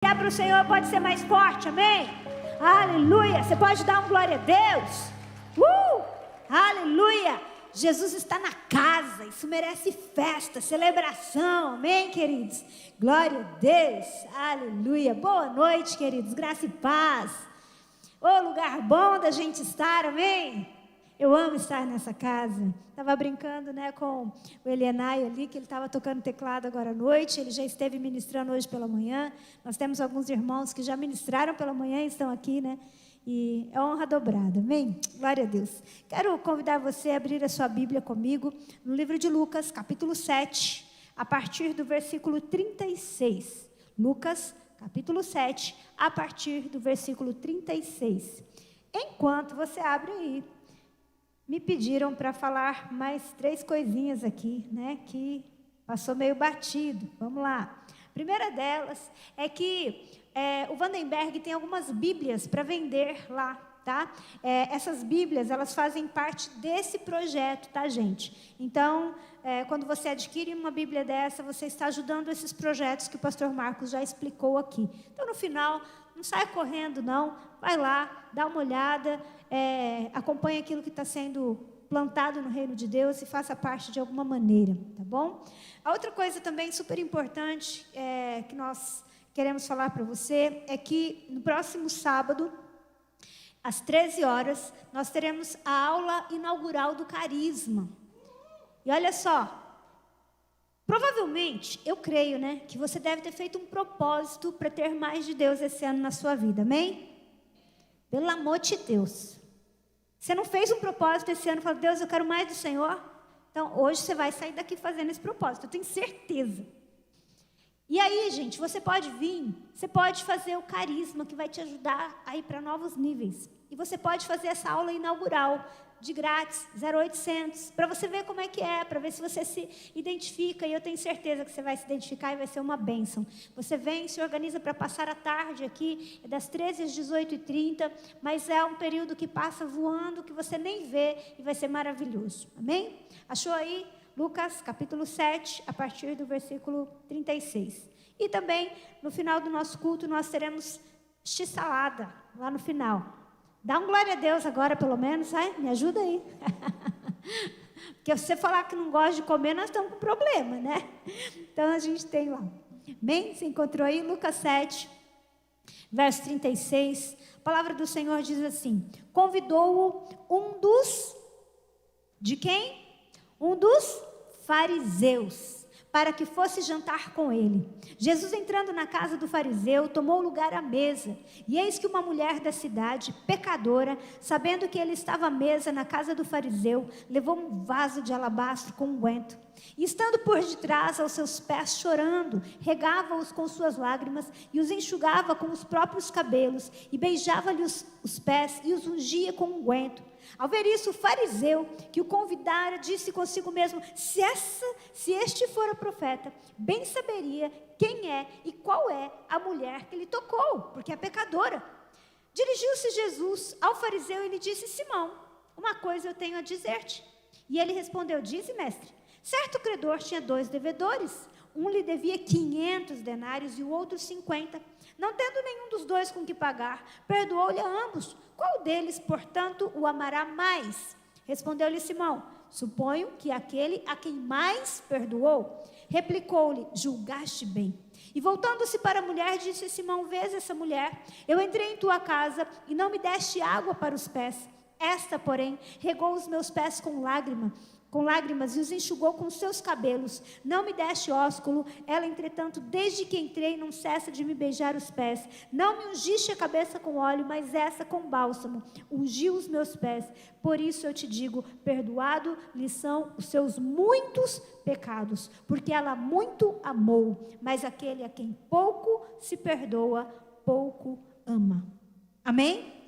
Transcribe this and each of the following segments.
Para o Senhor pode ser mais forte, amém? Aleluia, você pode dar um glória a Deus? Aleluia, Jesus está na casa, isso merece festa, celebração, amém, queridos? Glória a Deus, aleluia, boa noite, queridos, graça e paz. Lugar bom da gente estar, amém? Eu amo estar nessa casa. Estava brincando, com o Elienay ali, que ele estava tocando teclado agora à noite. Ele já esteve ministrando hoje pela manhã. Nós temos alguns irmãos que já ministraram pela manhã e estão aqui, E é honra dobrada, amém? Glória a Deus. Quero convidar você a abrir a sua Bíblia comigo no livro de Lucas, capítulo 7, a partir do versículo 36. Lucas, capítulo 7, a partir do versículo 36. Enquanto você abre aí, me pediram para falar mais 3 coisinhas aqui, que passou meio batido. Vamos lá. A primeira delas é que o Vandenberg tem algumas Bíblias para vender lá, tá? Essas Bíblias, elas fazem parte desse projeto, tá, gente? Então, quando você adquire uma Bíblia dessa, você está ajudando esses projetos que o pastor Marcos já explicou aqui. Então, no final, não saia correndo, não. Vai lá, dá uma olhada, acompanhe aquilo que está sendo plantado no reino de Deus e faça parte de alguma maneira, tá bom? A outra coisa também super importante que nós queremos falar para você é que no próximo sábado, às 13 horas, nós teremos a aula inaugural do Carisma. E olha só, provavelmente, eu creio, que você deve ter feito um propósito para ter mais de Deus esse ano na sua vida, amém? Pelo amor de Deus. Você não fez um propósito esse ano e falou, Deus, eu quero mais do Senhor? Então, hoje você vai sair daqui fazendo esse propósito, eu tenho certeza. E aí, gente, você pode vir, você pode fazer o carisma que vai te ajudar a ir para novos níveis. E você pode fazer essa aula inaugural, de grátis, 0800, para você ver como é que é, para ver se você se identifica, e eu tenho certeza que você vai se identificar e vai ser uma bênção. Você vem, se organiza para passar a tarde aqui, é das 13 às 18h30, mas é um período que passa voando, que você nem vê, e vai ser maravilhoso, amém? Achou aí? Lucas, capítulo 7, a partir do versículo 36. E também, no final do nosso culto, nós teremos x-salada, lá no final. Dá um glória a Deus agora, pelo menos, me ajuda aí. Porque se você falar que não gosta de comer, nós estamos com problema, Então, a gente tem lá. Amém? Você encontrou aí Lucas 7, verso 36. A palavra do Senhor diz assim, convidou-o um dos... De quem? Um dos fariseus, para que fosse jantar com ele. Jesus, entrando na casa do fariseu, tomou lugar à mesa. E eis que uma mulher da cidade, pecadora, sabendo que ele estava à mesa na casa do fariseu, levou um vaso de alabastro com unguento. E estando por detrás aos seus pés chorando, regava-os com suas lágrimas e os enxugava com os próprios cabelos e beijava-lhe os pés e os ungia com unguento. Ao ver isso, o fariseu que o convidara disse consigo mesmo, se este for o profeta, bem saberia quem é e qual é a mulher que lhe tocou, porque é pecadora. Dirigiu-se Jesus ao fariseu e lhe disse, Simão, uma coisa eu tenho a dizer-te. E ele respondeu, dize, mestre. Certo credor tinha 2 devedores, um lhe devia 500 denários e o outro 50. Não tendo nenhum dos 2 com que pagar, perdoou-lhe a ambos. Qual deles, portanto, o amará mais? Respondeu-lhe Simão, suponho que aquele a quem mais perdoou. Replicou-lhe, julgaste bem. E voltando-se para a mulher, disse Simão, vês essa mulher? Eu entrei em tua casa e não me deste água para os pés. Esta, porém, regou os meus pés com lágrimas e os enxugou com seus cabelos. Não me deste ósculo, ela, entretanto, desde que entrei, não cessa de me beijar os pés. Não me ungiste a cabeça com óleo, mas essa com bálsamo. Ungiu os meus pés. Por isso eu te digo, perdoado lhe são os seus muitos pecados, porque ela muito amou. Mas aquele a quem pouco se perdoa, pouco ama. Amém?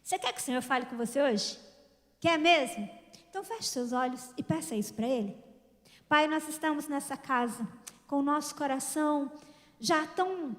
Você quer que o Senhor fale com você hoje? Quer mesmo? Então feche seus olhos e peça isso para Ele. Pai, nós estamos nessa casa com o nosso coração já tão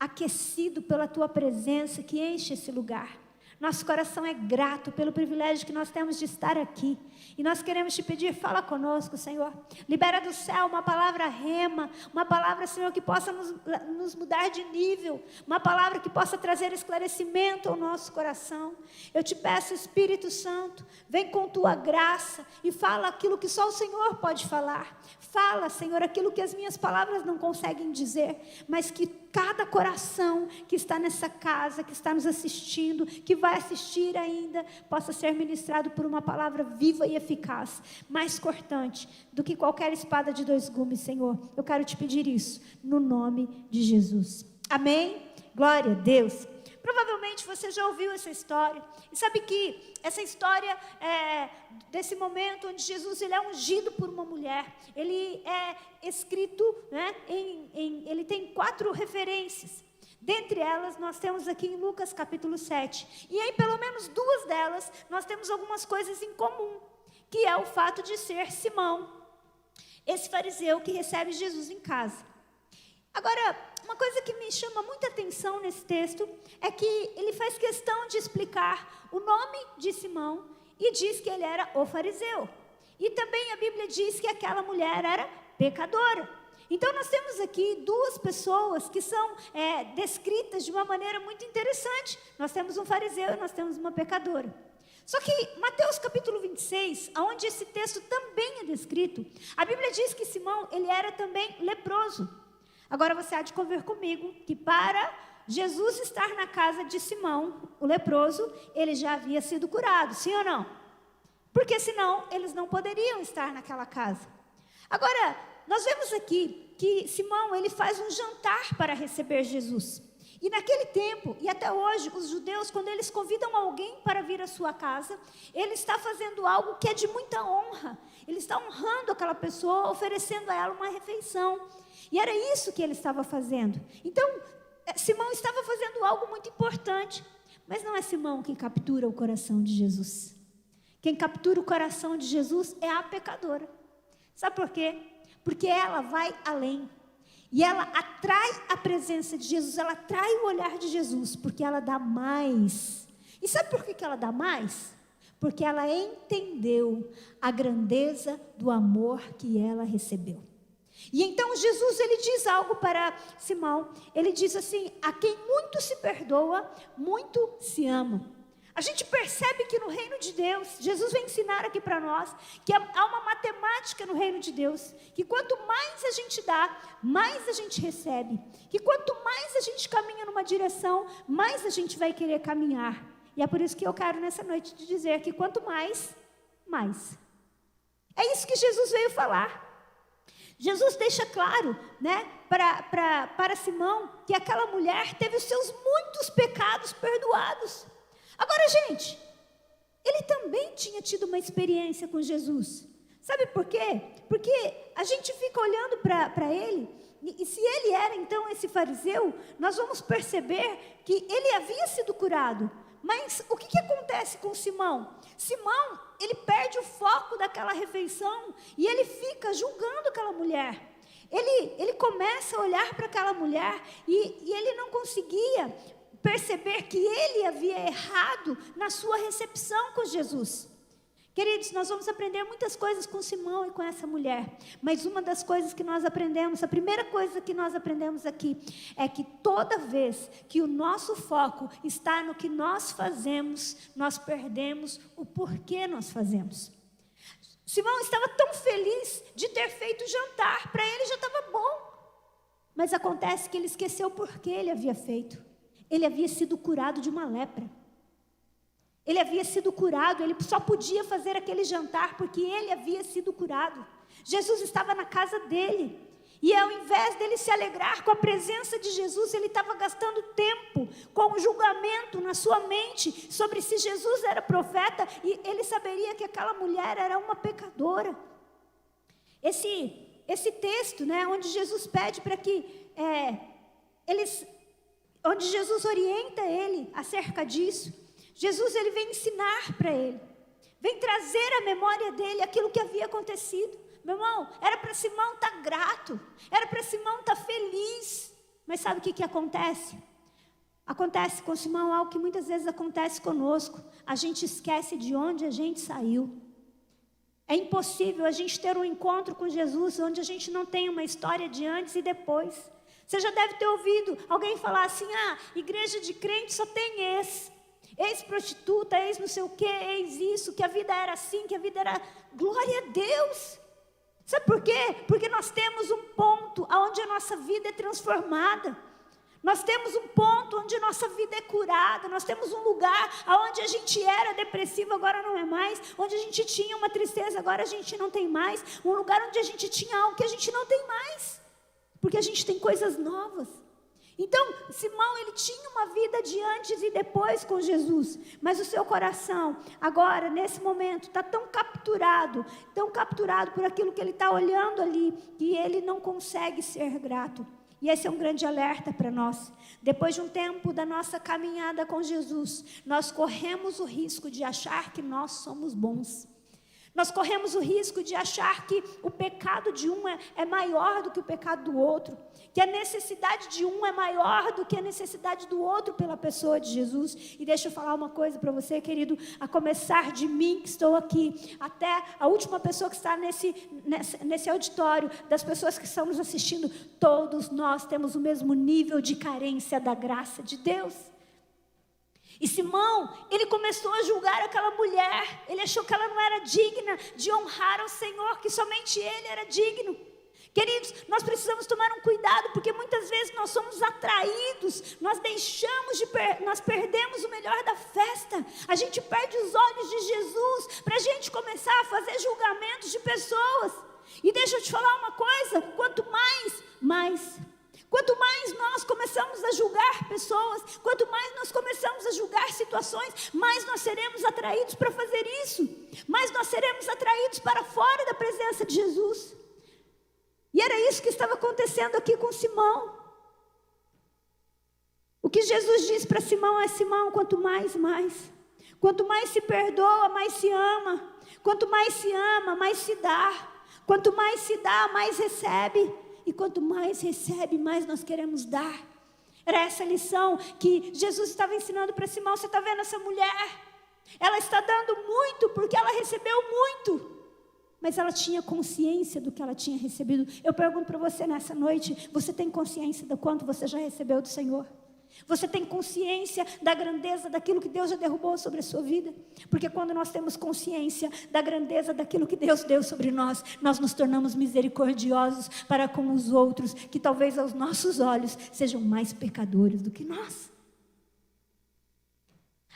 aquecido pela Tua presença que enche esse lugar. Nosso coração é grato pelo privilégio que nós temos de estar aqui. E nós queremos te pedir, fala conosco, Senhor. Libera do céu uma palavra rema, uma palavra, Senhor, que possa nos mudar de nível, uma palavra que possa trazer esclarecimento ao nosso coração. Eu te peço, Espírito Santo, vem com tua graça e fala aquilo que só o Senhor pode falar. Fala, Senhor, aquilo que as minhas palavras não conseguem dizer, mas que cada coração que está nessa casa, que está nos assistindo, que vai assistir ainda, possa ser ministrado por uma palavra viva e eficaz, mais cortante do que qualquer espada de 2 gumes, Senhor. Eu quero te pedir isso, no nome de Jesus. Amém? Glória a Deus. Provavelmente você já ouviu essa história, e sabe que essa história é desse momento onde Jesus ele é ungido por uma mulher. Ele é escrito, né, ele tem 4 referências. Dentre elas, nós temos aqui em Lucas capítulo 7. E em pelo menos 2 delas, nós temos algumas coisas em comum, que é o fato de ser Simão, esse fariseu que recebe Jesus em casa. Agora, uma coisa que me chama muita atenção nesse texto é que ele faz questão de explicar o nome de Simão e diz que ele era o fariseu. E também a Bíblia diz que aquela mulher era pecadora. Então nós temos aqui 2 pessoas que são descritas de uma maneira muito interessante. Nós temos um fariseu e nós temos uma pecadora. Só que Mateus capítulo 26, onde esse texto também é descrito, a Bíblia diz que Simão ele era também leproso. Agora você há de convir comigo que para Jesus estar na casa de Simão, o leproso, ele já havia sido curado, sim ou não? Porque senão eles não poderiam estar naquela casa. Agora, nós vemos aqui que Simão, ele faz um jantar para receber Jesus. E naquele tempo, e até hoje, os judeus, quando eles convidam alguém para vir à sua casa, ele está fazendo algo que é de muita honra. Ele está honrando aquela pessoa, oferecendo a ela uma refeição. E era isso que ele estava fazendo. Então, Simão estava fazendo algo muito importante. Mas não é Simão quem captura o coração de Jesus. Quem captura o coração de Jesus é a pecadora. Sabe por quê? Porque ela vai além. E ela atrai a presença de Jesus, ela atrai o olhar de Jesus, porque ela dá mais. E sabe por que ela dá mais? Porque ela entendeu a grandeza do amor que ela recebeu. E então Jesus ele diz algo para Simão, ele diz assim: a quem muito se perdoa, muito se ama. A gente percebe que no reino de Deus, Jesus vai ensinar aqui para nós, que há uma matemática no reino de Deus, que quanto mais a gente dá, mais a gente recebe. Que quanto mais a gente caminha numa direção, mais a gente vai querer caminhar. E é por isso que eu quero nessa noite te dizer que quanto mais, mais. É isso que Jesus veio falar. Jesus deixa claro, né, para Simão, que aquela mulher teve os seus muitos pecados perdoados. Agora, gente, ele também tinha tido uma experiência com Jesus. Sabe por quê? Porque a gente fica olhando para ele, e se ele era então esse fariseu, nós vamos perceber que ele havia sido curado. Mas o que acontece com Simão? Simão, ele perde o foco daquela refeição e ele fica julgando aquela mulher. Ele começa a olhar para aquela mulher e ele não conseguia perceber que ele havia errado na sua recepção com Jesus. Queridos, nós vamos aprender muitas coisas com Simão e com essa mulher, mas uma das coisas que nós aprendemos, a primeira coisa que nós aprendemos aqui, é que toda vez que o nosso foco está no que nós fazemos, nós perdemos o porquê nós fazemos. Simão estava tão feliz de ter feito o jantar, para ele já estava bom, mas acontece que ele esqueceu por que ele havia feito. Ele havia sido curado de uma lepra. Ele havia sido curado, ele só podia fazer aquele jantar porque ele havia sido curado. Jesus estava na casa dele. E ao invés dele se alegrar com a presença de Jesus, ele estava gastando tempo com o julgamento na sua mente sobre se Jesus era profeta e ele saberia que aquela mulher era uma pecadora. Esse texto, né, onde Jesus pede para que onde Jesus orienta ele acerca disso, Jesus ele vem ensinar para ele, vem trazer à memória dele aquilo que havia acontecido. Meu irmão, era para Simão estar grato, era para Simão estar feliz, mas sabe o que acontece? Acontece com Simão algo que muitas vezes acontece conosco. A gente esquece de onde a gente saiu. É impossível a gente ter um encontro com Jesus onde a gente não tem uma história de antes e depois. Você já deve ter ouvido alguém falar assim: igreja de crente só tem ex-prostituta, ex não sei o que, ex isso, que a vida era assim, que a vida era... Glória a Deus! Sabe por quê? Porque nós temos um ponto onde a nossa vida é transformada. Nós temos um ponto onde nossa vida é curada. Nós temos um lugar onde a gente era depressivo, agora não é mais. Onde a gente tinha uma tristeza, agora a gente não tem mais. Um lugar onde a gente tinha algo que a gente não tem mais. Porque a gente tem coisas novas. Então, Simão, ele tinha uma vida de antes e depois com Jesus. Mas o seu coração, agora, nesse momento, está tão capturado por aquilo que ele está olhando ali, que ele não consegue ser grato. E esse é um grande alerta para nós. Depois de um tempo da nossa caminhada com Jesus, nós corremos o risco de achar que nós somos bons. Nós corremos o risco de achar que o pecado de um é maior do que o pecado do outro. Que a necessidade de um é maior do que a necessidade do outro pela pessoa de Jesus. E deixa eu falar uma coisa para você, querido. A começar de mim, que estou aqui, até a última pessoa que está nesse auditório, das pessoas que estão nos assistindo, todos nós temos o mesmo nível de carência da graça de Deus. E Simão, ele começou a julgar aquela mulher. Ele achou que ela não era digna de honrar ao Senhor, que somente ele era digno. Queridos, nós precisamos tomar um cuidado, porque muitas vezes nós somos atraídos, nós perdemos o melhor da festa. A gente perde os olhos de Jesus para a gente começar a fazer julgamentos de pessoas. E deixa eu te falar uma coisa: quanto mais nós começamos a julgar pessoas, quanto mais nós começamos a julgar situações, mais nós seremos atraídos para fazer isso, mais nós seremos atraídos para fora da presença de Jesus. E era isso que estava acontecendo aqui com Simão. O que Jesus diz para Simão é: Simão, quanto mais. Quanto mais se perdoa, mais se ama. Quanto mais se ama, mais se dá. Quanto mais se dá, mais recebe. E quanto mais recebe, mais nós queremos dar. Era essa lição que Jesus estava ensinando para Simão. Você está vendo essa mulher? Ela está dando muito porque ela recebeu muito. Mas ela tinha consciência do que ela tinha recebido. Eu pergunto para você nessa noite: você tem consciência do quanto você já recebeu do Senhor? Você tem consciência da grandeza daquilo que Deus já derrubou sobre a sua vida? Porque quando nós temos consciência da grandeza daquilo que Deus deu sobre nós, nós nos tornamos misericordiosos para com os outros, que talvez aos nossos olhos sejam mais pecadores do que nós.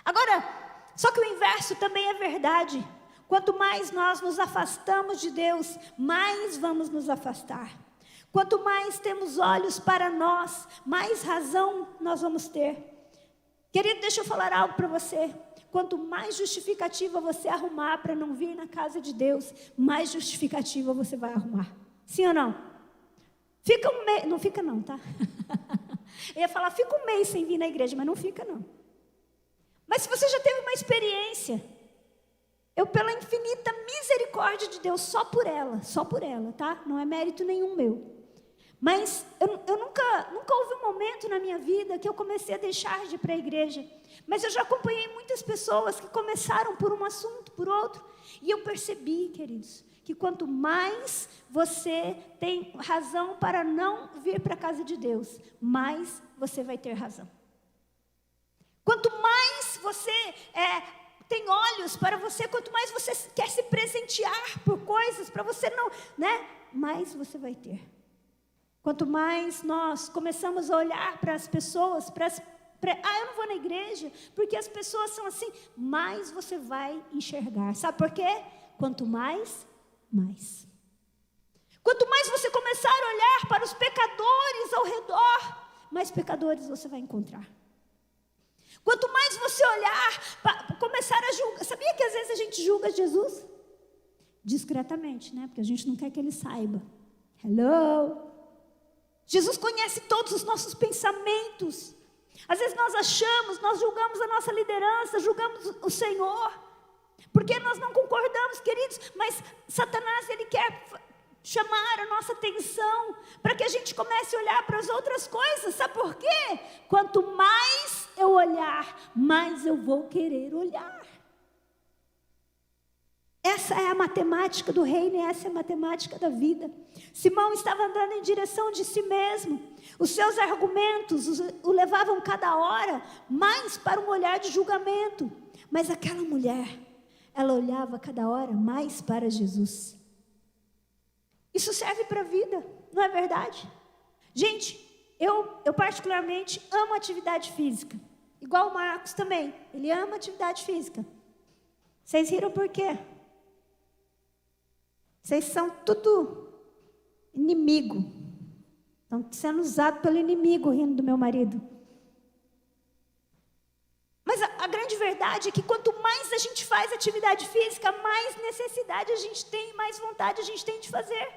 Agora, só que o inverso também é verdade. Quanto mais nós nos afastamos de Deus, mais vamos nos afastar. Quanto mais temos olhos para nós, mais razão nós vamos ter. Querido, deixa eu falar algo para você. Quanto mais justificativa você arrumar para não vir na casa de Deus, mais justificativa você vai arrumar. Sim ou não? Fica um mês, não fica não, tá? Eu ia falar, fica um mês sem vir na igreja, mas não fica não. Mas se você já teve uma experiência, eu, pela infinita misericórdia de Deus, só por ela, tá? Não é mérito nenhum meu. Mas eu nunca houve um momento na minha vida que eu comecei a deixar de ir para a igreja. Mas eu já acompanhei muitas pessoas que começaram por um assunto, por outro. E eu percebi, queridos, que quanto mais você tem razão para não vir para a casa de Deus, mais você vai ter razão. Quanto mais você tem olhos para você, quanto mais você quer se presentear por coisas, para você não, mais você vai ter. Quanto mais nós começamos a olhar para as pessoas, eu não vou na igreja, porque as pessoas são assim, mais você vai enxergar. Sabe por quê? Quanto mais. Quanto mais você começar a olhar para os pecadores ao redor, mais pecadores você vai encontrar. Quanto mais você olhar, começar a julgar. Sabia que às vezes a gente julga Jesus? Discretamente, porque a gente não quer que ele saiba. Hello? Jesus conhece todos os nossos pensamentos. Às vezes nós julgamos a nossa liderança, julgamos o Senhor, porque nós não concordamos, queridos, mas Satanás, ele quer chamar a nossa atenção, para que a gente comece a olhar para as outras coisas. Sabe por quê? Quanto mais eu olhar, mais eu vou querer olhar. Essa é a matemática do reino, e essa é a matemática da vida. Simão estava andando em direção de si mesmo. Os seus argumentos o levavam cada hora mais para um olhar de julgamento. Mas aquela mulher, ela olhava cada hora mais para Jesus. Isso serve para a vida, não é verdade? Gente, eu particularmente amo atividade física. Igual o Marcos também, ele ama atividade física. Vocês riram por quê? Vocês são tudo inimigo. Estão sendo usados pelo inimigo, rindo do meu marido. Mas a grande verdade é que quanto mais a gente faz atividade física, mais necessidade a gente tem, mais vontade a gente tem de fazer.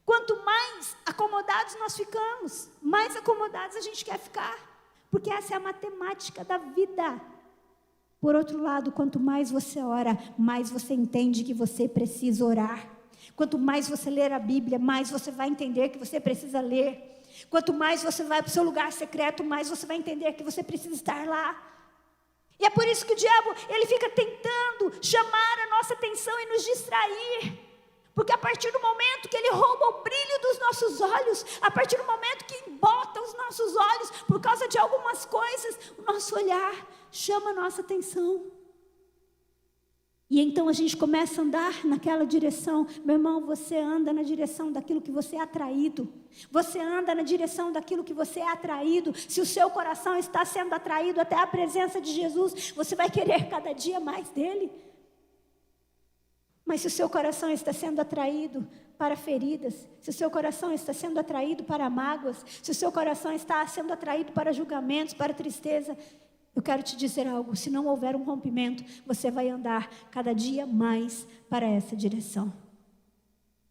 Quanto mais acomodados nós ficamos, mais acomodados a gente quer ficar. Porque essa é a matemática da vida. Por outro lado, quanto mais você ora, mais você entende que você precisa orar. Quanto mais você ler a Bíblia, mais você vai entender que você precisa ler. Quanto mais você vai para o seu lugar secreto, mais você vai entender que você precisa estar lá. E é por isso que o diabo, ele fica tentando chamar a nossa atenção e nos distrair. Porque a partir do momento que ele rouba o brilho dos nossos olhos, a partir do momento que embota os nossos olhos, por causa de algumas coisas, o nosso olhar chama a nossa atenção. E então a gente começa a andar naquela direção. Meu irmão, você anda na direção daquilo que você é atraído. Você anda na direção daquilo que você é atraído. Se o seu coração está sendo atraído até a presença de Jesus, você vai querer cada dia mais dele. Mas se o seu coração está sendo atraído para feridas, se o seu coração está sendo atraído para mágoas, se o seu coração está sendo atraído para julgamentos, para tristeza, eu quero te dizer algo: se não houver um rompimento, você vai andar cada dia mais para essa direção.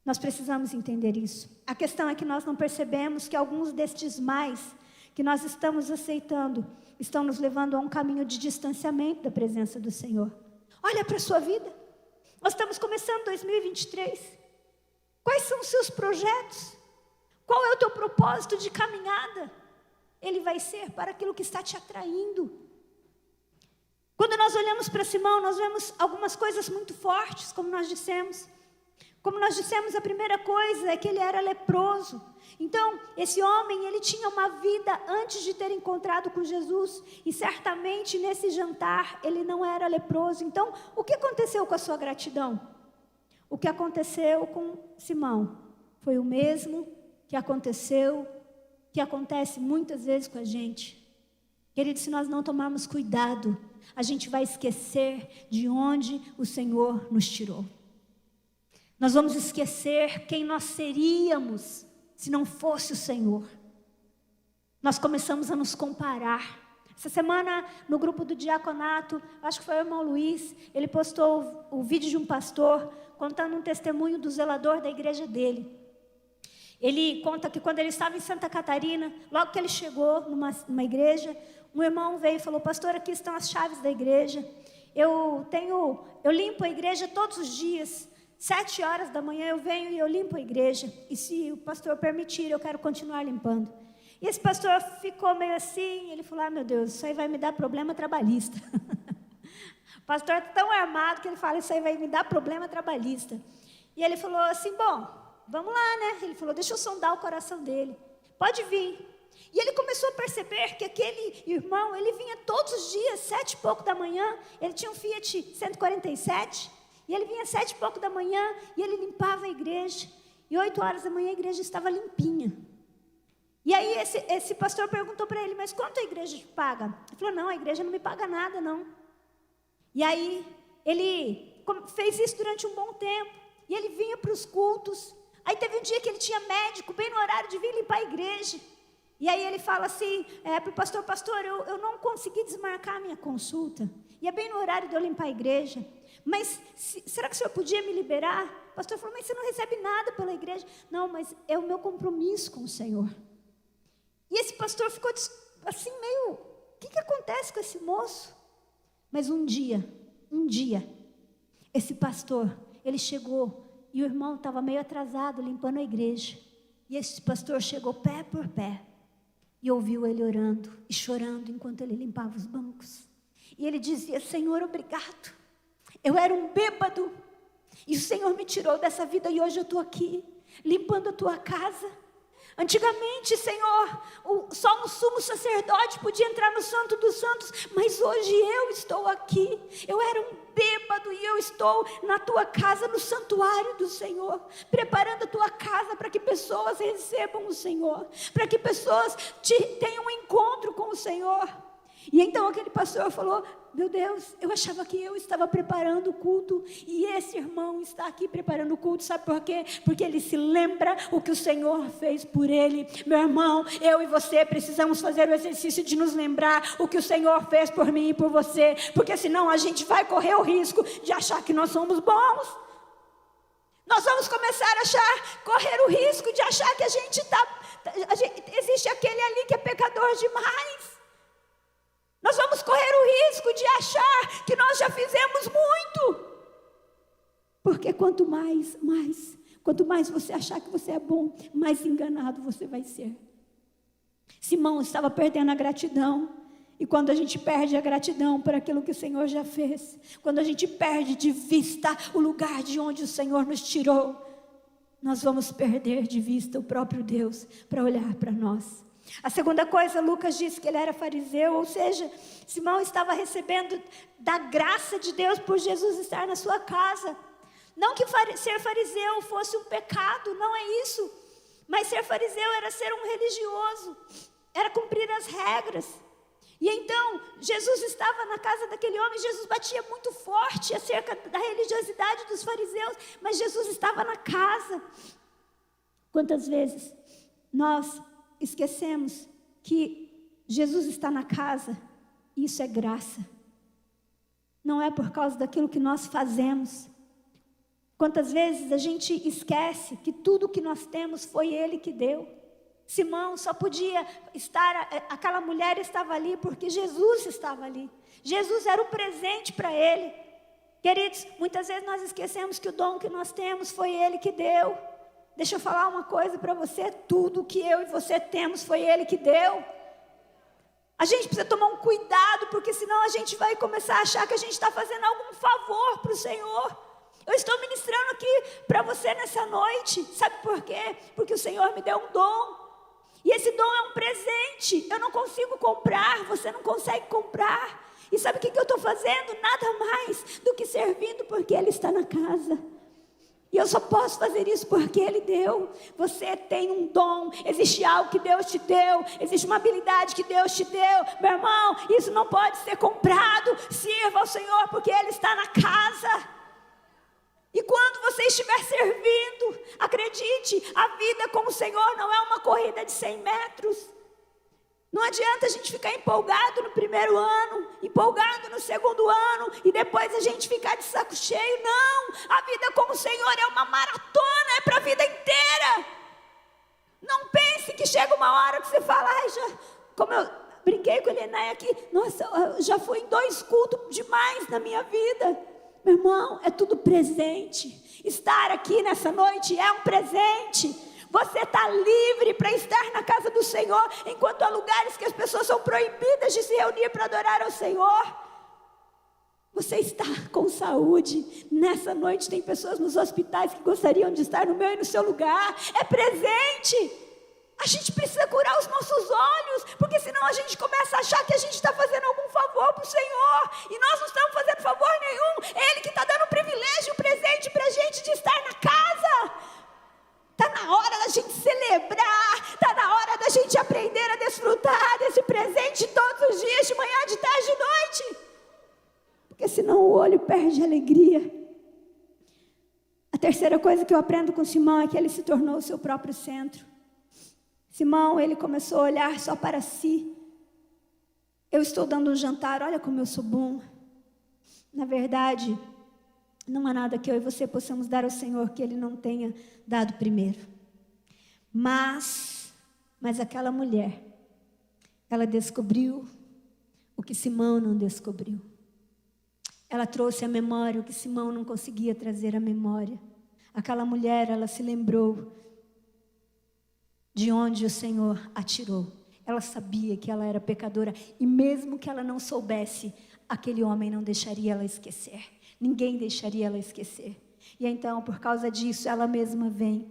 Nós precisamos entender isso. A questão é que nós não percebemos que alguns destes mais que nós estamos aceitando estão nos levando a um caminho de distanciamento da presença do Senhor. Olha para a sua vida. Nós estamos começando 2023. Quais são os seus projetos? Qual é o teu propósito de caminhada? Ele vai ser para aquilo que está te atraindo. Quando nós olhamos para Simão, nós vemos algumas coisas muito fortes, como nós dissemos. Como nós dissemos, a primeira coisa é que ele era leproso. Então, esse homem, ele tinha uma vida antes de ter encontrado com Jesus. E certamente, nesse jantar, ele não era leproso. Então, o que aconteceu com a sua gratidão? O que aconteceu com Simão foi o mesmo que acontece muitas vezes com a gente. Querido, se nós não tomarmos cuidado, a gente vai esquecer de onde o Senhor nos tirou. Nós vamos esquecer quem nós seríamos se não fosse o Senhor. Nós começamos a nos comparar. Essa semana, no grupo do diaconato, acho que foi o irmão Luiz, ele postou o vídeo de um pastor contando um testemunho do zelador da igreja dele. Ele conta que quando ele estava em Santa Catarina, logo que ele chegou numa igreja, um irmão veio e falou: pastor, aqui estão as chaves da igreja. Eu limpo a igreja todos os dias. 7 horas da manhã eu venho e eu limpo a igreja. E se o pastor permitir, eu quero continuar limpando. E esse pastor ficou meio assim, ele falou: meu Deus, isso aí vai me dar problema trabalhista. O pastor é tão armado que ele fala: isso aí vai me dar problema trabalhista. E ele falou assim: bom, vamos lá, né? Ele falou: deixa eu sondar o coração dele. Pode vir. E ele começou a perceber que aquele irmão, ele vinha todos os dias, 7 e pouco da manhã. Ele tinha um Fiat 147. E ele vinha 7 e pouco da manhã e ele limpava a igreja. E 8 horas da manhã a igreja estava limpinha. E aí esse pastor perguntou para ele: mas quanto a igreja te paga? Ele falou: não, a igreja não me paga nada, não. E aí ele fez isso durante um bom tempo. E ele vinha para os cultos. Aí teve um dia que ele tinha médico, bem no horário de vir limpar a igreja. E aí ele fala assim para o pastor: pastor, eu não consegui desmarcar a minha consulta. E é bem no horário de eu limpar a igreja. Mas será que o senhor podia me liberar? O pastor falou: mas você não recebe nada pela igreja. Não, mas é o meu compromisso com o Senhor. E esse pastor ficou assim meio: o que acontece com esse moço? Mas um dia, esse pastor, ele chegou e o irmão estava meio atrasado limpando a igreja. E esse pastor chegou pé por pé. e ouviu ele orando e chorando enquanto ele limpava os bancos. E ele dizia: Senhor, obrigado. Eu era um bêbado e o Senhor me tirou dessa vida e hoje eu estou aqui, limpando a tua casa. Antigamente, Senhor, só um sumo sacerdote podia entrar no Santo dos Santos, mas hoje eu estou aqui. Eu era um bêbado e eu estou na tua casa, no santuário do Senhor, preparando a tua casa para que pessoas recebam o Senhor, para que pessoas tenham um encontro com o Senhor. E então aquele pastor falou: meu Deus, eu achava que eu estava preparando o culto e esse irmão está aqui preparando o culto. Sabe por quê? Porque ele se lembra o que o Senhor fez por ele. Meu irmão, eu e você precisamos fazer o exercício de nos lembrar o que o Senhor fez por mim e por você, porque senão a gente vai correr o risco de achar que nós somos bons. Nós vamos começar a correr o risco de achar que existe aquele ali que é pecador demais. Nós vamos correr o risco de achar que nós já fizemos muito. Porque quanto mais você achar que você é bom, mais enganado você vai ser. Simão estava perdendo a gratidão. E quando a gente perde a gratidão por aquilo que o Senhor já fez, quando a gente perde de vista o lugar de onde o Senhor nos tirou, nós vamos perder de vista o próprio Deus para olhar para nós. A segunda coisa, Lucas disse que ele era fariseu, ou seja, Simão estava recebendo da graça de Deus por Jesus estar na sua casa. Não que ser fariseu fosse um pecado, não é isso. Mas ser fariseu era ser um religioso, era cumprir as regras. E então, Jesus estava na casa daquele homem, Jesus batia muito forte acerca da religiosidade dos fariseus, mas Jesus estava na casa. Quantas vezes nós esquecemos que Jesus está na casa, e isso é graça. Não é por causa daquilo que nós fazemos. Quantas vezes a gente esquece que tudo que nós temos foi Ele que deu. Simão só podia estar, aquela mulher estava ali porque Jesus estava ali. Jesus era o presente para ele. Queridos, muitas vezes nós esquecemos que o dom que nós temos foi Ele que deu. Deixa eu falar uma coisa para você: tudo que eu e você temos foi Ele que deu. A gente precisa tomar um cuidado, porque senão a gente vai começar a achar que a gente está fazendo algum favor para o Senhor. Eu estou ministrando aqui para você nessa noite, sabe por quê? Porque o Senhor me deu um dom, e esse dom é um presente, eu não consigo comprar, você não consegue comprar. E sabe o que eu estou fazendo? Nada mais do que servindo, porque Ele está na casa. E eu só posso fazer isso porque Ele deu. Você tem um dom, existe algo que Deus te deu, existe uma habilidade que Deus te deu. Meu irmão, isso não pode ser comprado. Sirva ao Senhor porque Ele está na casa. E quando você estiver servindo, acredite, a vida com o Senhor não é uma corrida de 100 metros. Não adianta a gente ficar empolgado no primeiro ano, empolgado no segundo ano, e depois a gente ficar de saco cheio. Não, a vida com o Senhor é uma maratona, é para a vida inteira. Não pense que chega uma hora que você fala: ai, como eu brinquei com o Elenay aqui, nossa, já fui em 2 cultos demais na minha vida. Meu irmão, é tudo presente. Estar aqui nessa noite é um presente. Você está livre para estar na casa do Senhor, enquanto há lugares que as pessoas são proibidas de se reunir para adorar ao Senhor. Você está com saúde. Nessa noite tem pessoas nos hospitais que gostariam de estar no meu e no seu lugar. É presente. A gente precisa curar os nossos olhos, porque senão a gente começa a achar que a gente está fazendo algum favor para o Senhor, e nós não estamos fazendo favor nenhum. É Ele que está dando o privilégio, o presente para a gente de estar na casa. Está na hora da gente celebrar, está na hora da gente aprender a desfrutar desse presente todos os dias, de manhã, de tarde, de noite, porque senão o olho perde a alegria. A terceira coisa que eu aprendo com Simão é que ele se tornou o seu próprio centro. Simão, ele começou a olhar só para si. Eu estou dando um jantar, olha como eu sou bom. Na verdade, não há nada que eu e você possamos dar ao Senhor que Ele não tenha dado primeiro. Mas aquela mulher, ela descobriu o que Simão não descobriu. Ela trouxe à memória o que Simão não conseguia trazer à memória. Aquela mulher, ela se lembrou de onde o Senhor a tirou. ela sabia que ela era pecadora. E mesmo que ela não soubesse, aquele homem não deixaria ela esquecer. Ninguém deixaria ela esquecer. E então, por causa disso, ela mesma vem.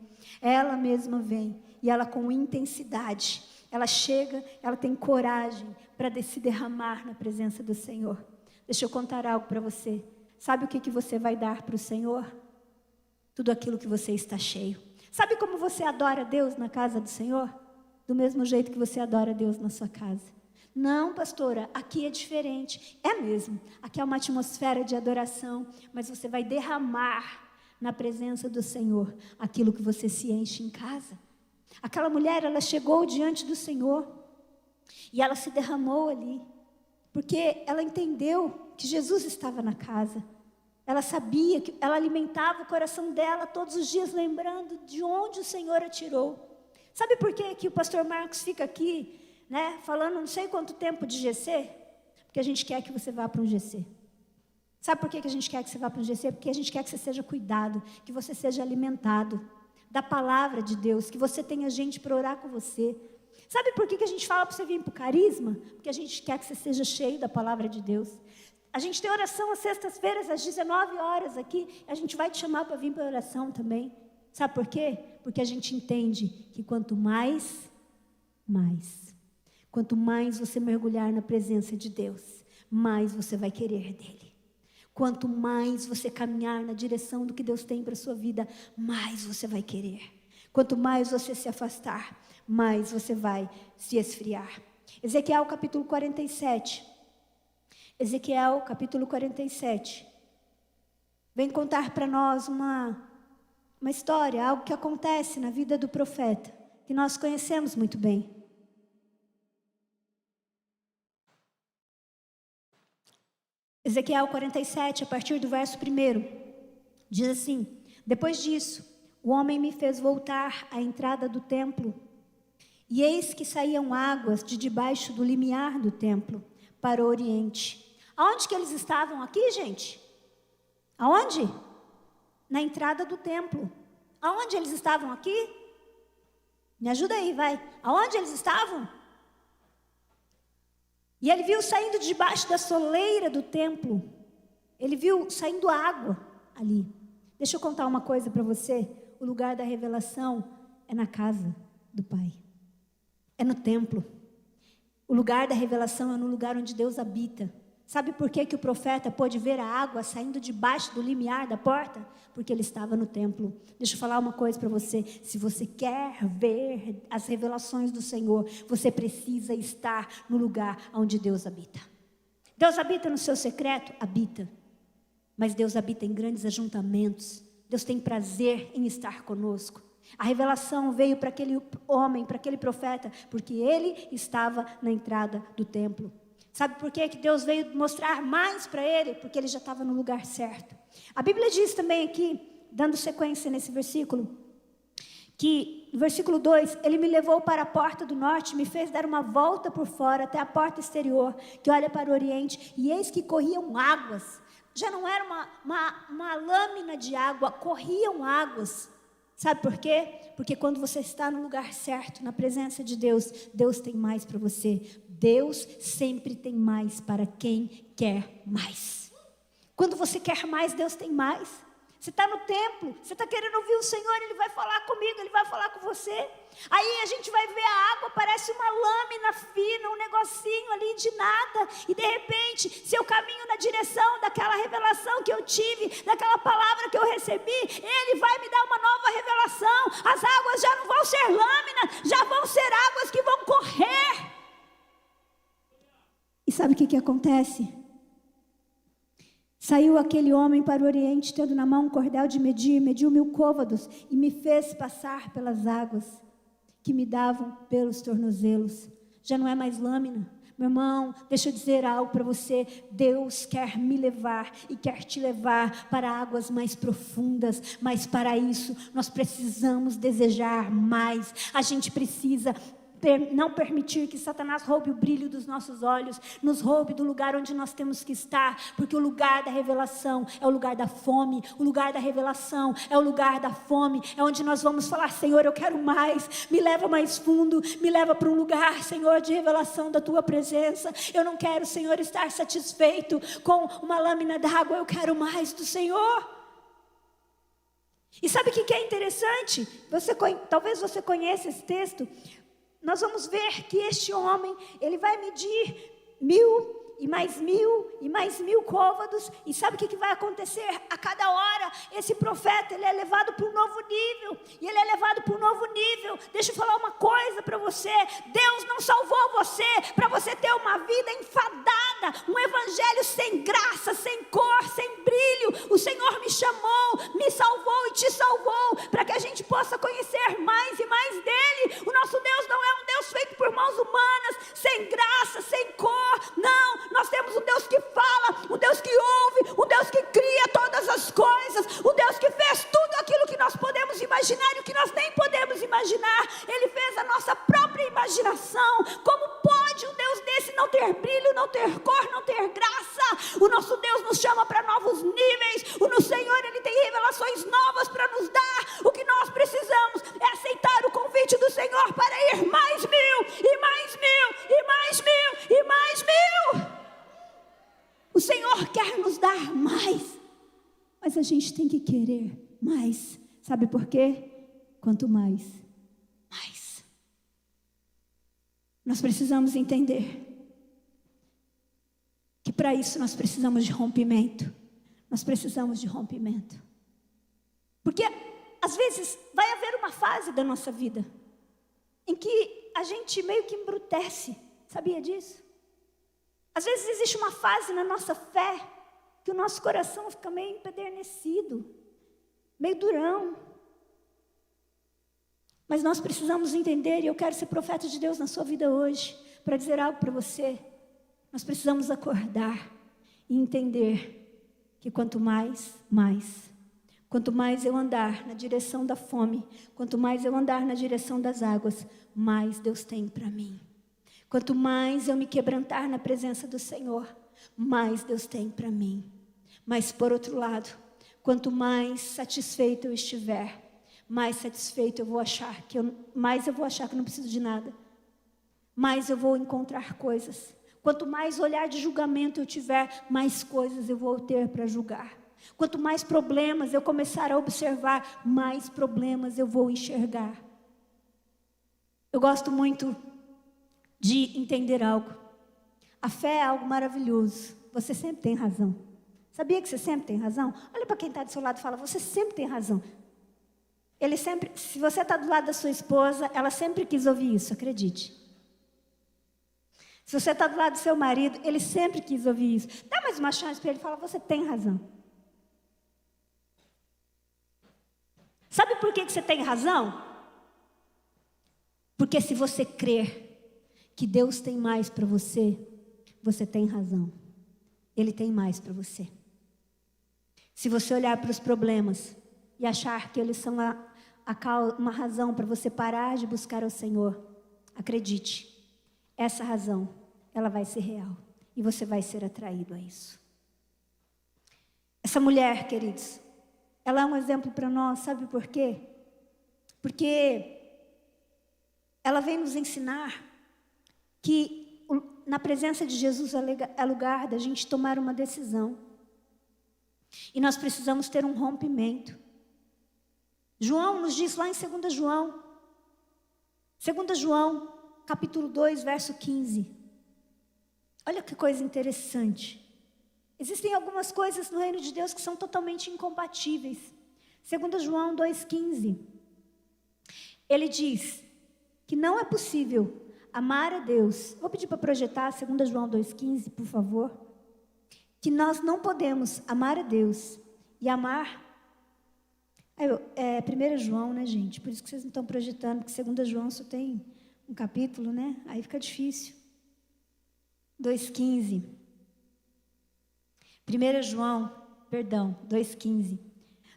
E ela com intensidade, ela chega, ela tem coragem para se derramar na presença do Senhor. Deixa eu contar algo para você. Sabe o que você vai dar para o Senhor? Tudo aquilo que você está cheio. Sabe como você adora Deus na casa do Senhor? Do mesmo jeito que você adora Deus na sua casa. Não, pastora, aqui é diferente. É mesmo, aqui é uma atmosfera de adoração, mas você vai derramar na presença do Senhor aquilo que você se enche em casa. Aquela mulher, ela chegou diante do Senhor e ela se derramou ali, porque ela entendeu que Jesus estava na casa. Ela sabia que ela alimentava o coração dela todos os dias, lembrando de onde o Senhor a tirou. Sabe por que o pastor Marcos fica aqui, falando não sei quanto tempo de GC? Porque a gente quer que você vá para um GC. Sabe por que a gente quer que você vá para um GC? Porque a gente quer que você seja cuidado, que você seja alimentado da palavra de Deus, que você tenha gente para orar com você. Sabe por que a gente fala para você vir para o carisma? Porque a gente quer que você seja cheio da palavra de Deus. A gente tem oração às sextas-feiras, às 19 horas aqui. A gente vai te chamar para vir para a oração também. Sabe por quê? Porque a gente entende que quanto mais você mergulhar na presença de Deus, mais você vai querer dele. Quanto mais você caminhar na direção do que Deus tem para a sua vida, mais você vai querer. Quanto mais você se afastar, mais você vai se esfriar. Ezequiel capítulo 47. Ezequiel capítulo 47. Vem contar para nós uma história, algo que acontece na vida do profeta, que nós conhecemos muito bem. Ezequiel 47, a partir do verso 1, diz assim: depois disso, o homem me fez voltar à entrada do templo, e eis que saíam águas de debaixo do limiar do templo, para o oriente. Aonde que eles estavam aqui, gente? Aonde? Na entrada do templo. Aonde eles estavam aqui? Me ajuda aí, vai. Aonde eles estavam? E ele viu saindo debaixo da soleira do templo. Ele viu saindo água ali. Deixa eu contar uma coisa para você. O lugar da revelação é na casa do Pai. É no templo. O lugar da revelação é no lugar onde Deus habita. Sabe por que o profeta pôde ver a água saindo debaixo do limiar da porta? Porque ele estava no templo. Deixa eu falar uma coisa para você. Se você quer ver as revelações do Senhor, você precisa estar no lugar onde Deus habita. Deus habita no seu secreto? Habita. Mas Deus habita em grandes ajuntamentos. Deus tem prazer em estar conosco. A revelação veio para aquele homem, para aquele profeta, porque ele estava na entrada do templo. Sabe por que Deus veio mostrar mais para ele? Porque ele já estava no lugar certo. A Bíblia diz também aqui, dando sequência nesse versículo, que no versículo 2, ele me levou para a porta do norte, me fez dar uma volta por fora até a porta exterior, que olha para o oriente, e eis que corriam águas. Já não era uma lâmina de água, corriam águas. Sabe por quê? Porque quando você está no lugar certo, na presença de Deus, Deus tem mais para você. Deus sempre tem mais para quem quer mais. Quando você quer mais, Deus tem mais. Você está no templo, você está querendo ouvir o Senhor, Ele vai falar comigo, Ele vai falar com você. Aí a gente vai ver a água, parece uma lâmina fina, um negocinho ali de nada. E de repente, se eu caminho na direção daquela revelação que eu tive, daquela palavra que eu recebi, Ele vai me dar uma nova revelação. As águas já não vão ser lâminas, já vão ser águas que vão correr. E sabe o que acontece? Saiu aquele homem para o oriente, tendo na mão um cordel de medir, mediu 1000 côvados e me fez passar pelas águas que me davam pelos tornozelos. Já não é mais lâmina. Meu irmão, deixa eu dizer algo para você. Deus quer me levar e quer te levar para águas mais profundas, mas para isso nós precisamos desejar mais. A gente precisa não permitir que Satanás roube o brilho dos nossos olhos, nos roube do lugar onde nós temos que estar, porque o lugar da revelação é o lugar da fome, o lugar da revelação é o lugar da fome, é onde nós vamos falar: Senhor, eu quero mais, me leva mais fundo, me leva para um lugar, Senhor, de revelação da Tua presença. Eu não quero, Senhor, estar satisfeito com uma lâmina d'água, eu quero mais do Senhor. E sabe o que é interessante? Talvez você conheça esse texto. Nós vamos ver que este homem, ele vai medir 1.000 e mais 1.000 e mais 1.000 côvados. E sabe o que vai acontecer? A cada hora, esse profeta, ele é levado para um novo nível. E ele é levado para um novo nível. Deixa eu falar uma coisa para você. Deus não salvou você para você ter uma vida enfadada, um evangelho sem graça, sem cor, sem brilho. O Senhor me chamou, me salvou e te salvou para que a gente possa conhecer mais e mais dele. O nosso Deus não é um Deus feito por mãos humanas, sem graça, sem cor. Não, nós temos um Deus que fala, um Deus que ouve, um Deus que cria todas as coisas, um Deus que fez tudo aquilo que nós podemos imaginar e o que nós nem podemos imaginar. Ele fez a nossa própria imaginação. Como pode um Deus desse não ter brilho, não ter cor, não ter graça? O nosso Deus nos chama para novos níveis. O Senhor, Ele tem revelações novas para nos dar. O que nós precisamos é aceitar o convite do Senhor para ir mais 1.000, e mais 1.000, e mais 1.000, e mais 1.000. O Senhor quer nos dar mais, mas a gente tem que querer mais. Sabe por quê? Quanto mais, mais. Nós precisamos entender que para isso nós precisamos de rompimento. Nós precisamos de rompimento. Porque às vezes vai haver uma fase da nossa vida em que a gente meio que embrutece. Sabia disso? Às vezes existe uma fase na nossa fé que o nosso coração fica meio empedernecido, meio durão. Mas nós precisamos entender, e eu quero ser profeta de Deus na sua vida hoje, para dizer algo para você. Nós precisamos acordar e entender que quanto mais, mais. Quanto mais eu andar na direção da fome, quanto mais eu andar na direção das águas, mais Deus tem para mim. Quanto mais eu me quebrantar na presença do Senhor, mais Deus tem para mim. Mas por outro lado, quanto mais satisfeito eu estiver, mais satisfeito eu vou achar que mais eu vou achar que não preciso de nada. Mais eu vou encontrar coisas. Quanto mais olhar de julgamento eu tiver, mais coisas eu vou ter para julgar. Quanto mais problemas eu começar a observar, mais problemas eu vou enxergar. Eu gosto muito de entender algo. A fé é algo maravilhoso. Você sempre tem razão. Sabia que você sempre tem razão? Olha para quem está do seu lado e fala: você sempre tem razão. Se você está do lado da sua esposa, ela sempre quis ouvir isso, acredite. Se você está do lado do seu marido, ele sempre quis ouvir isso. Dá mais uma chance para ele e fala: você tem razão. Sabe por que você tem razão? Porque se você crer que Deus tem mais para você, você tem razão. Ele tem mais para você. Se você olhar para os problemas e achar que eles são uma razão para você parar de buscar ao Senhor, acredite, essa razão, ela vai ser real. E você vai ser atraído a isso. Essa mulher, queridos, ela é um exemplo para nós, sabe por quê? Porque ela vem nos ensinar que na presença de Jesus é lugar da gente tomar uma decisão. E nós precisamos ter um rompimento. João nos diz lá em 2 João, capítulo 2, verso 15. Olha que coisa interessante. Existem algumas coisas no reino de Deus que são totalmente incompatíveis. 2 João 2,15. Ele diz que não é possível amar a Deus. Vou pedir para projetar 2 João 2,15, por favor. Que nós não podemos amar a Deus e amar... É 1 João, né, gente? Por isso que vocês não estão projetando, porque 2 João só tem um capítulo, né? Aí fica difícil. 2,15. 2,15.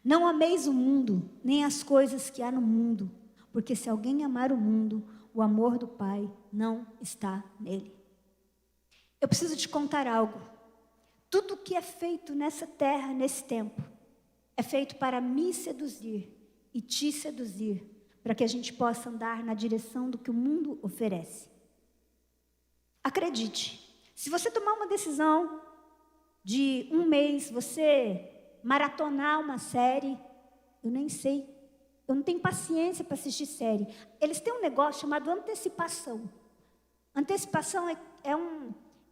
Não ameis o mundo, nem as coisas que há no mundo, porque se alguém amar o mundo, o amor do Pai não está nele. Eu preciso te contar algo. Tudo que é feito nessa terra, nesse tempo, é feito para me seduzir e te seduzir, para que a gente possa andar na direção do que o mundo oferece. Acredite, se você tomar uma decisão de um mês, você maratonar uma série, eu nem sei, eu não tenho paciência para assistir série. Eles têm um negócio chamado antecipação. Antecipação é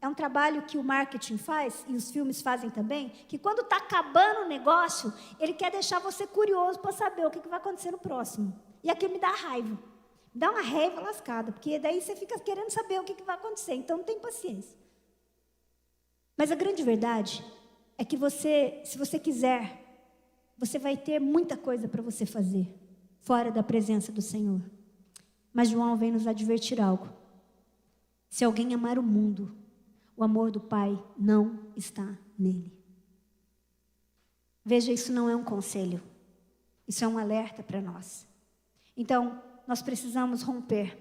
um trabalho que o marketing faz, e os filmes fazem também, que quando está acabando o negócio, ele quer deixar você curioso para saber o que vai acontecer no próximo. E aquilo me dá raiva. Me dá uma raiva lascada, porque daí você fica querendo saber o que vai acontecer, então não tem paciência. Mas a grande verdade é que você, se você quiser, você vai ter muita coisa para você fazer, fora da presença do Senhor. Mas João vem nos advertir algo. Se alguém amar o mundo, o amor do Pai não está nele. Veja, isso não é um conselho. Isso é um alerta para nós. Então, nós precisamos romper.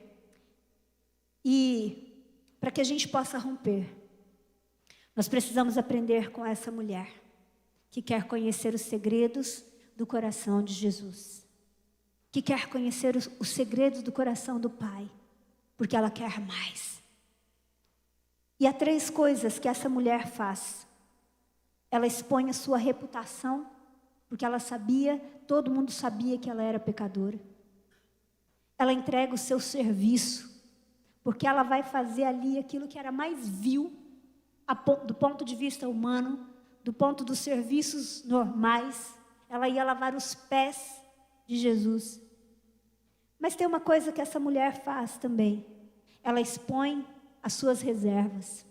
E, para que a gente possa romper, nós precisamos aprender com essa mulher, que quer conhecer os segredos do coração de Jesus. Que quer conhecer os segredos do coração do Pai, porque ela quer mais. E há 3 coisas que essa mulher faz. Ela expõe a sua reputação, porque ela sabia, todo mundo sabia que ela era pecadora. Ela entrega o seu serviço, porque ela vai fazer ali aquilo que era mais vil, do ponto de vista humano, do ponto dos serviços normais. Ela ia lavar os pés de Jesus. Mas tem uma coisa que essa mulher faz também. Ela expõe as suas reservas.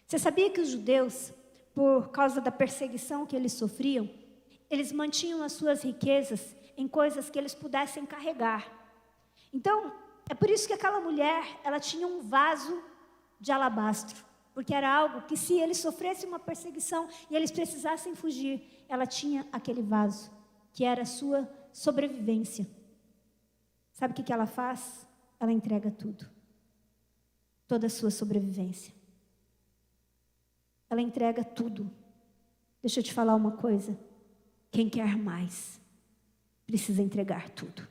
Você sabia que os judeus, por causa da perseguição que eles sofriam, eles mantinham as suas riquezas em coisas que eles pudessem carregar. Então, é por isso que aquela mulher, ela tinha um vaso de alabastro, porque era algo que, se eles sofressem uma perseguição e eles precisassem fugir, ela tinha aquele vaso, que era a sua sobrevivência. Sabe o que ela faz? Ela entrega tudo. Toda a sua sobrevivência. Ela entrega tudo. Deixa eu te falar uma coisa. Quem quer mais, precisa entregar tudo.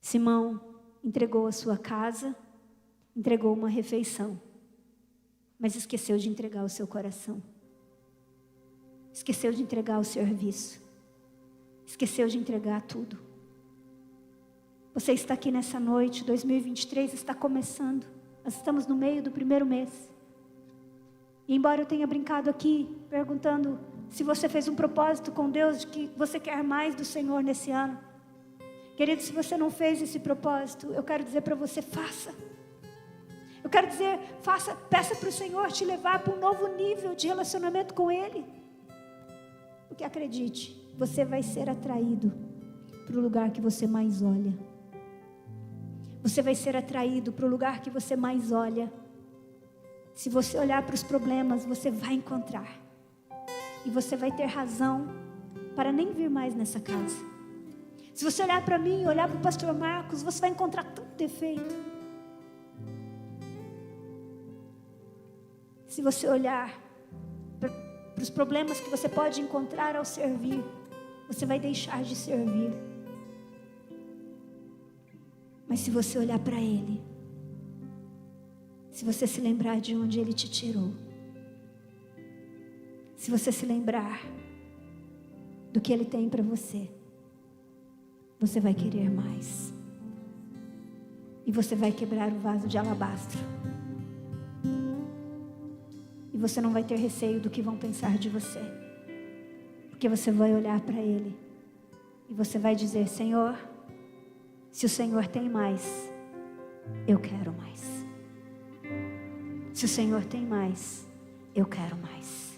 Simão entregou a sua casa, entregou uma refeição, mas esqueceu de entregar o seu coração. Esqueceu de entregar o serviço. Esqueceu de entregar tudo. Você está aqui nessa noite, 2023 está começando. Nós estamos no meio do primeiro mês. E embora eu tenha brincado aqui, perguntando se você fez um propósito com Deus, de que você quer mais do Senhor nesse ano. Querido, se você não fez esse propósito, eu quero dizer para você, faça. Eu quero dizer, faça, peça para o Senhor te levar para um novo nível de relacionamento com Ele. Porque acredite, você vai ser atraído para o lugar que você mais olha. Você vai ser atraído para o lugar que você mais olha. Se você olhar para os problemas, você vai encontrar. E você vai ter razão para nem vir mais nessa casa. Se você olhar para mim, olhar para o pastor Marcos, você vai encontrar tanto defeito. Se você olhar para os problemas que você pode encontrar ao servir, você vai deixar de servir. Mas se você olhar para Ele, se você se lembrar de onde Ele te tirou, se você se lembrar do que Ele tem para você, você vai querer mais. E você vai quebrar o vaso de alabastro. E você não vai ter receio do que vão pensar de você. Porque você vai olhar para Ele. E você vai dizer, Senhor, se o Senhor tem mais, eu quero mais. Se o Senhor tem mais, eu quero mais.